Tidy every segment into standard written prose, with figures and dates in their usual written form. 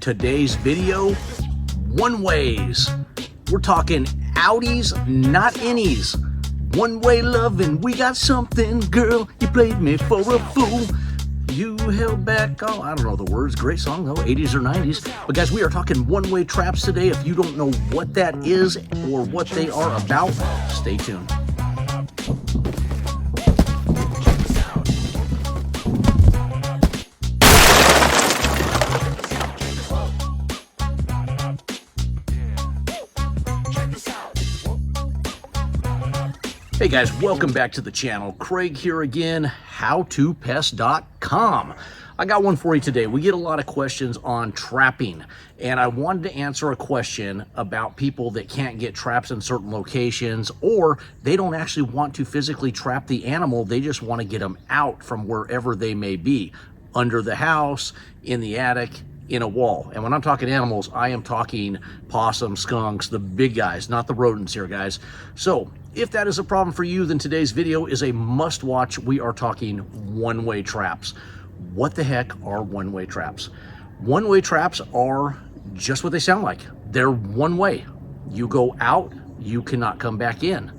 Today's video, one-ways. We're talking outies, not innies. One-way loving, we got something, girl. You played me for a fool. You held back, oh, I don't know the words. Great song though, 80s or 90s. But guys, we are talking one-way traps today. If you don't know what that is or what they are about, stay tuned. Hey guys, welcome back to the channel. Craig here again, howtopest.com. I got one for you today. We get a lot of questions on trapping, and I wanted to answer a question about people that can't get traps in certain locations, or they don't actually want to physically trap the animal. They just want to get them out from wherever they may be, under the house, in the attic, in a wall. And when I'm talking animals, I am talking possums, skunks, the big guys, not the rodents here, guys. So if that is a problem for you, then today's video is a must watch. We are talking one-way traps. What the heck are one-way traps? One-way traps are just what they sound like. They're one way. You go out, you cannot come back in.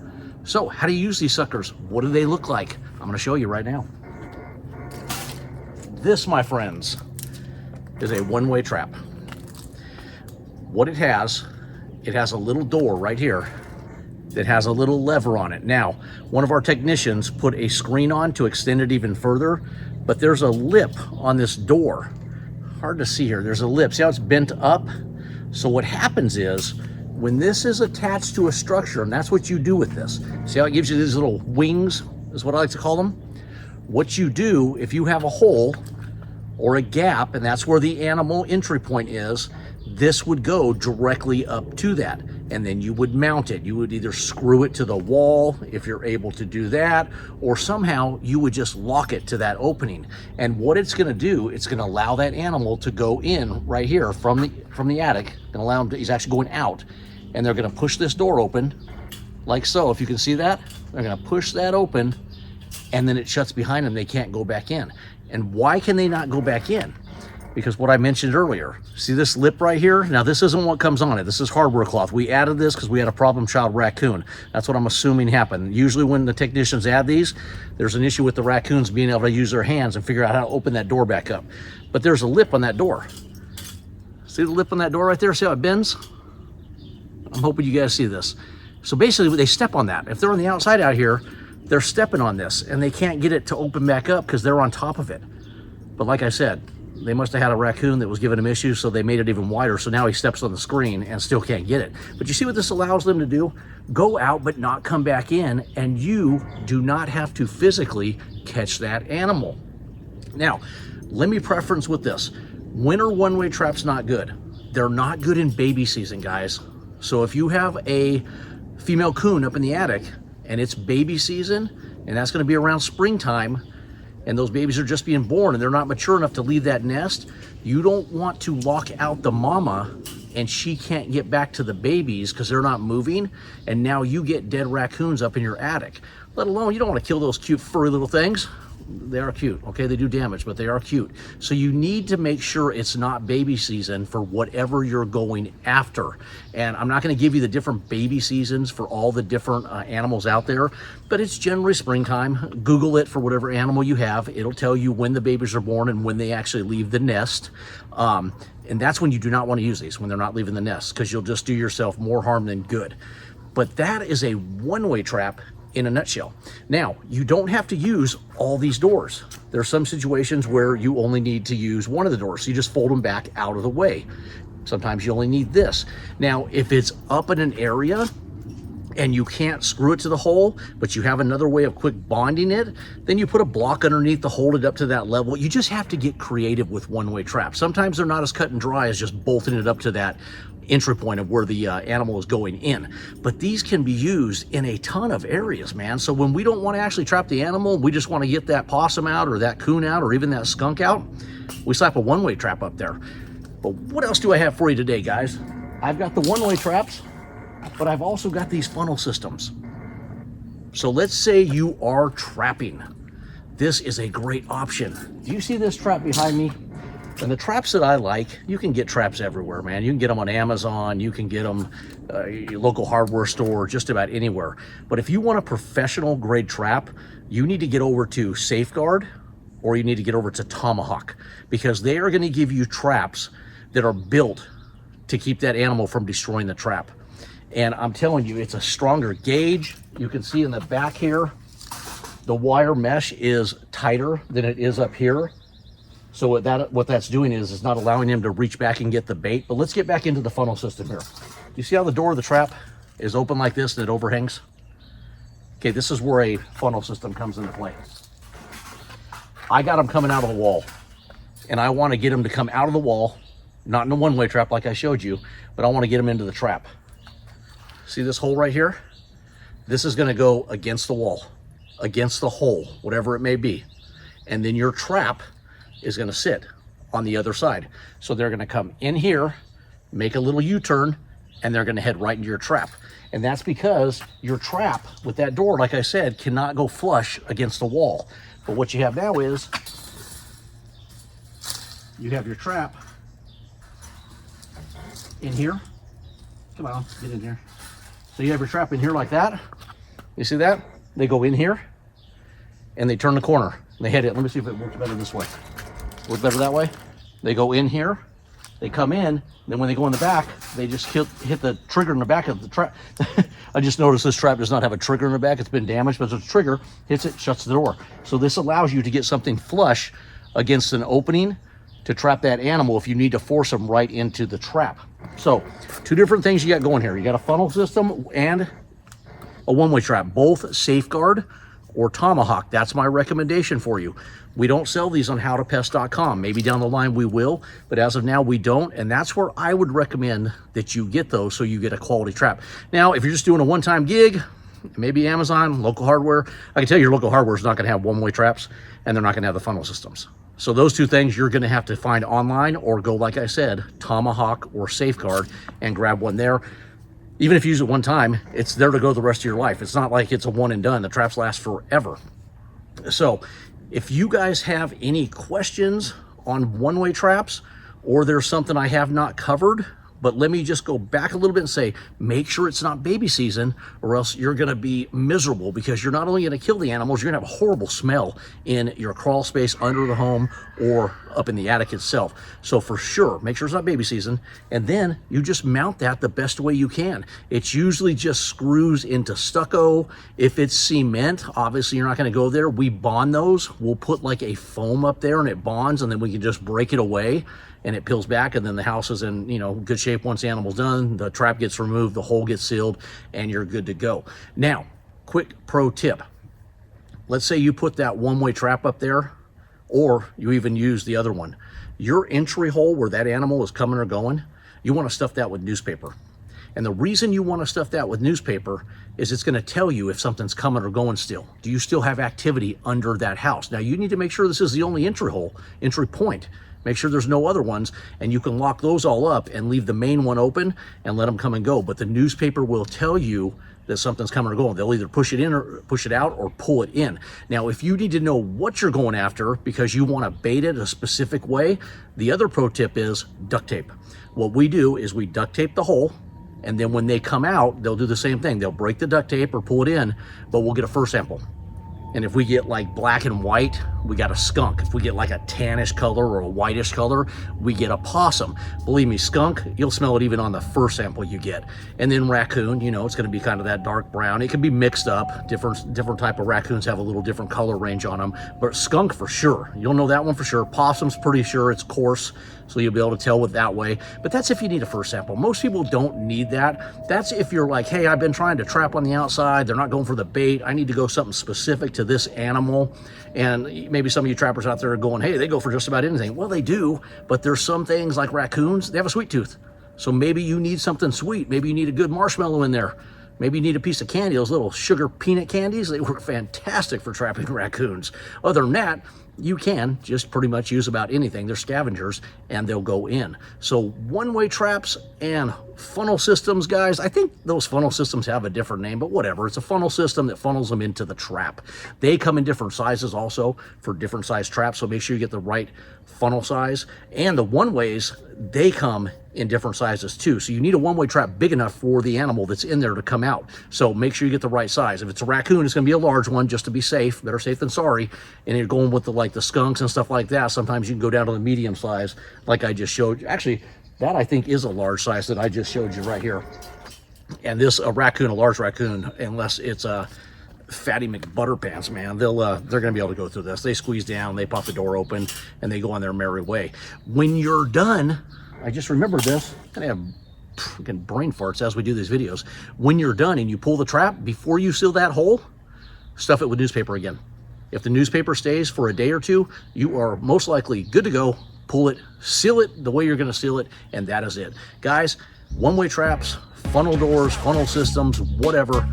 So how do you use these suckers? What do they look like? I'm going to show you right now. This, my friends, is a one-way trap. What it has a little door right here that has a little lever on it. Now, one of our technicians put a screen on to extend it even further, but there's a lip on this door. Hard to see here. There's a lip. See how it's bent up? So what happens is, when this is attached to a structure, and that's what you do with this. See how it gives you these little wings, is what I like to call them? What you do, if you have a hole or a gap, and that's where the animal entry point is, this would go directly up to that, and then you would mount it. You would either screw it to the wall if you're able to do that, or somehow you would just lock it to that opening. And what it's going to do, it's going to allow that animal to go in right here from the attic, and allow him to, he's actually going out, and they're going to push this door open like so. If you can see that, they're going to push that open, and then it shuts behind them. They can't go back in. And why can they not go back in? Because what I mentioned earlier, see this lip right here? Now this isn't what comes on it. This is hardware cloth. We added this because we had a problem child raccoon. That's what I'm assuming happened. Usually when the technicians add these, there's an issue with the raccoons being able to use their hands and figure out how to open that door back up. But there's a lip on that door. See the lip on that door right there? See how it bends? I'm hoping you guys see this. So basically they step on that. If they're on the outside out here, they're stepping on this and they can't get it to open back up because they're on top of it. But like I said, they must have had a raccoon that was giving him issues, so they made it even wider. So now he steps on the screen and still can't get it. But you see what this allows them to do? Go out but not come back in, and you do not have to physically catch that animal. Now, let me preference with this. Winter one-way traps not good. They're not good in baby season, guys. So if you have a female coon up in the attic and it's baby season, and that's going to be around springtime, and those babies are just being born and they're not mature enough to leave that nest, you don't want to lock out the mama and she can't get back to the babies because they're not moving, and now you get dead raccoons up in your attic. Let alone, you don't want to kill those cute furry little things. They are cute, okay? They do damage, but they are cute. So you need to make sure it's not baby season for whatever you're going after. And I'm not going to give you the different baby seasons for all the different animals out there, but it's generally springtime. Google it for whatever animal you have. It'll tell you when the babies are born and when they actually leave the nest. And that's when you do not want to use these, when they're not leaving the nest, because you'll just do yourself more harm than good. But that is a one-way trap in a nutshell. Now, you don't have to use all these doors. There are some situations where you only need to use one of the doors, so you just fold them back out of the way. Sometimes you only need this. Now, if it's up in an area and you can't screw it to the hole, but you have another way of quick bonding it, then you put a block underneath to hold it up to that level. You just have to get creative with one-way traps. Sometimes they're not as cut and dry as just bolting it up to that entry point of where the animal is going in. But these can be used in a ton of areas, man. So when we don't want to actually trap the animal, we just want to get that possum out or that coon out or even that skunk out, we slap a one-way trap up there. But what else do I have for you today, guys? I've got the one-way traps, but I've also got these funnel systems. So let's say you are trapping. This is a great option. Do you see this trap behind me? And the traps that I like, you can get traps everywhere, man. You can get them on Amazon, you can get them your local hardware store, just about anywhere. But if you want a professional grade trap, you need to get over to Safeguard, or you need to get over to Tomahawk, because they are going to give you traps that are built to keep that animal from destroying the trap. And I'm telling you, it's a stronger gauge. You can see in the back here, the wire mesh is tighter than it is up here. So what that's doing is not allowing him to reach back and get the bait. But let's get back into the funnel system here. You see how the door of the trap is open like this and it overhangs? Okay, this is where a funnel system comes into play. I got them coming out of the wall, and I want to get them to come out of the wall, not in a one-way trap like I showed you, but I want to get them into the trap. See this hole right here? This is going to go against the wall, against the hole, whatever it may be. And then your trap is going to sit on the other side. So they're going to come in here, make a little U-turn, and they're going to head right into your trap. And that's because your trap with that door, like I said, cannot go flush against the wall. But what you have now is you have your trap in here. Come on, get in here. So you have your trap in here like that. You see that? They go in here and they turn the corner. They head in. Let me see if it works better this way. Work better that way? They go in here, they come in, then when they go in the back, they just hit the trigger in the back of the trap. I just noticed this trap does not have a trigger in the back. It's been damaged, but the trigger hits it, shuts the door. So this allows you to get something flush against an opening to trap that animal if you need to force them right into the trap. So two different things you got going here. You got a funnel system and a one-way trap, both Safeguard or Tomahawk. That's my recommendation for you. We don't sell these on howtopest.com. Maybe down the line we will, but as of now we don't, and that's where I would recommend that you get those so you get a quality trap. Now, if you're just doing a one-time gig, maybe Amazon, local hardware, I can tell you your local hardware is not going to have one-way traps, and they're not going to have the funnel systems. So those two things you're going to have to find online, or go, like I said, Tomahawk or Safeguard and grab one there. Even if you use it one time, it's there to go the rest of your life. It's not like it's a one and done. The traps last forever. So if you guys have any questions on one-way traps, or there's something I have not covered, but let me just go back a little bit and say, make sure it's not baby season, or else you're going to be miserable, because you're not only going to kill the animals, you're going to have a horrible smell in your crawl space under the home or up in the attic itself. So for sure, make sure it's not baby season, and then you just mount that the best way you can. It's usually just screws into stucco. If it's cement, obviously you're not going to go there. We bond those. We'll put like a foam up there and it bonds, and then we can just break it away and it peels back, and then the house is in, good shape once the animal's done. The trap gets removed, the hole gets sealed, and you're good to go. Now, quick pro tip. Let's say you put that one-way trap up there, or you even use the other one. Your entry hole where that animal is coming or going, you want to stuff that with newspaper. And the reason you want to stuff that with newspaper is it's going to tell you if something's coming or going still. Do you still have activity under that house? Now, you need to make sure this is the only entry point. Make sure there's no other ones, and you can lock those all up and leave the main one open and let them come and go. But the newspaper will tell you that something's coming or going. They'll either push it in or push it out or pull it in. Now, if you need to know what you're going after because you want to bait it a specific way, the other pro tip is duct tape. What we do is we duct tape the hole, and then when they come out, they'll do the same thing. They'll break the duct tape or pull it in, but we'll get a fur sample. And if we get like black and white, we got a skunk. If we get like a tannish color or a whitish color, we get a possum. Believe me, skunk, you'll smell it even on the fur sample you get. And then raccoon, it's going to be kind of that dark brown. It can be mixed up. Different type of raccoons have a little different color range on them. But skunk for sure. You'll know that one for sure. Possum's pretty sure it's coarse, so you'll be able to tell with that way. But that's if you need a fur sample. Most people don't need that. That's if you're like, hey, I've been trying to trap on the outside. They're not going for the bait. I need to go something specific to this animal. And maybe some of you trappers out there are going, hey, they go for just about anything. Well, they do, but there's some things like raccoons, they have a sweet tooth. So maybe you need something sweet. Maybe you need a good marshmallow in there. Maybe you need a piece of candy, those little sugar peanut candies. They work fantastic for trapping raccoons. Other than that, you can just pretty much use about anything. They're scavengers and they'll go in. So one-way traps and Funnel systems, guys, I think those funnel systems have a different name, but whatever. It's a funnel system that funnels them into the trap. They come in different sizes also for different size traps, so make sure you get the right funnel size. And the one-ways, they come in different sizes too. So you need a one-way trap big enough for the animal that's in there to come out. So make sure you get the right size. If it's a raccoon, it's gonna be a large one just to be safe. Better safe than sorry. And you're going with the skunks and stuff like that. Sometimes you can go down to the medium size like I just showed you. Actually, that I think is a large size that I just showed you right here. And this, a large raccoon, unless it's a Fatty McButterpants, man, they're gonna be able to go through this. They squeeze down, they pop the door open, and they go on their merry way. When you're done, I just remembered this. I'm gonna have freaking brain farts as we do these videos. When you're done and you pull the trap, before you seal that hole, stuff it with newspaper again. If the newspaper stays for a day or two, you are most likely good to go. Pull it, seal it the way you're gonna seal it, and that is it. Guys, one-way traps, funnel doors, funnel systems, whatever,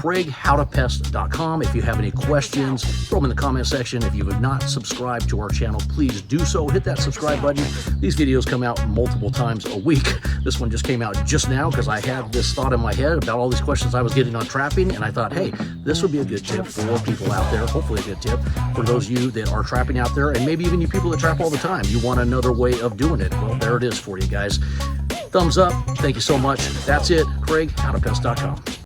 howtopest.com. If you have any questions, throw them in the comment section. If you have not subscribed to our channel, please do so. Hit that subscribe button. These videos come out multiple times a week. This one just came out just now because I had this thought in my head about all these questions I was getting on trapping, and I thought, hey, this would be a good tip for people out there, hopefully a good tip for those of you that are trapping out there, and maybe even you people that trap all the time. You want another way of doing it. Well, there it is for you guys. Thumbs up. Thank you so much. That's it. Howtopest.com.